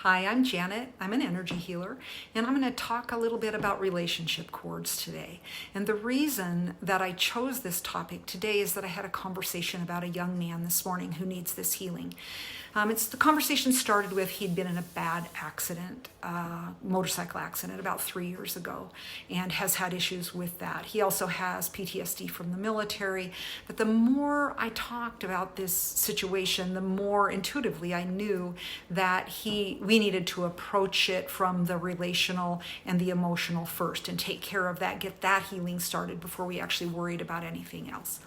Hi, I'm Janet. I'm an energy healer, and I'm going to talk a little bit about relationship cords today. And the reason that I chose this topic today is that I had a conversation about a young man this morning who needs this healing. The conversation started with he'd been in a bad accident, motorcycle accident about 3 years ago, and has had issues with that. He also has PTSD from the military. But the more I talked about this situation, the more intuitively I knew that we needed to approach it from the relational and the emotional first and take care of that, get that healing started before we actually worried about anything else.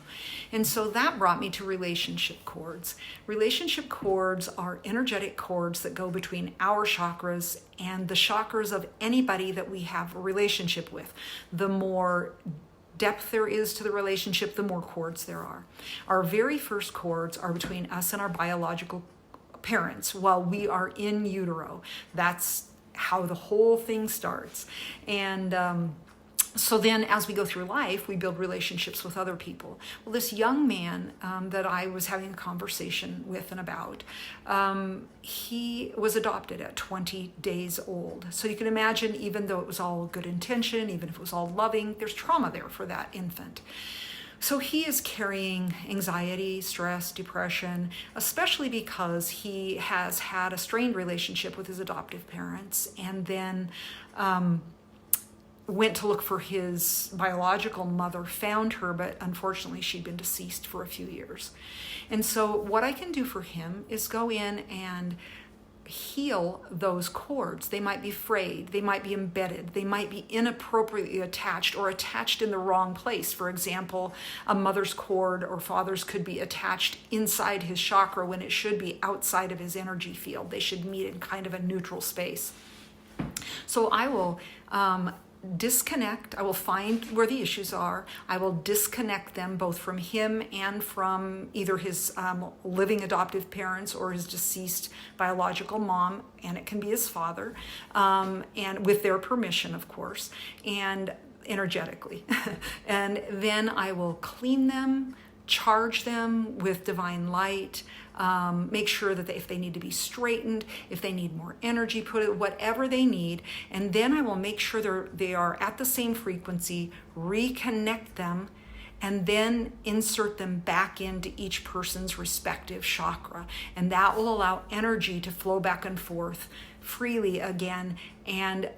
And so that brought me to relationship cords. Relationship cords are energetic cords that go between our chakras and the chakras of anybody that we have a relationship with. The more depth there is to the relationship, the more cords there are. Our very first cords are between us and our biological parents while we are in utero. That's how the whole thing starts. And so then as we go through life, we build relationships with other people. Well, this young man that I was having a conversation with and about, he was adopted at 20 days old. So you can imagine, even though it was all good intention, even if it was all loving, there's trauma there for that infant. So he is carrying anxiety, stress, depression, especially because he has had a strained relationship with his adoptive parents, and then went to look for his biological mother, found her, but unfortunately she'd been deceased for a few years. And so what I can do for him is go in and heal those cords. They might be frayed, they might be embedded, they might be inappropriately attached or attached in the wrong place. For example, a mother's cord or father's could be attached inside his chakra when it should be outside of his energy field. They should meet in kind of a neutral space. So I will disconnect. I will find where the issues are. I will disconnect them both from him and from either his living adoptive parents or his deceased biological mom, and it can be his father, and with their permission, of course, and energetically. And then I will clean them, charge them with divine light, make sure that if they need to be straightened, if they need more energy, put it, whatever they need. And then I will make sure they are at the same frequency, reconnect them, and then insert them back into each person's respective chakra. And that will allow energy to flow back and forth freely again. And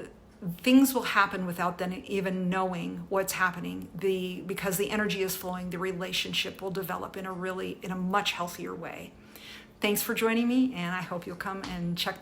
things will happen without them even knowing what's happening. Because the energy is flowing, the relationship will develop in a much healthier way. Thanks for joining me, and I hope you'll come and check back.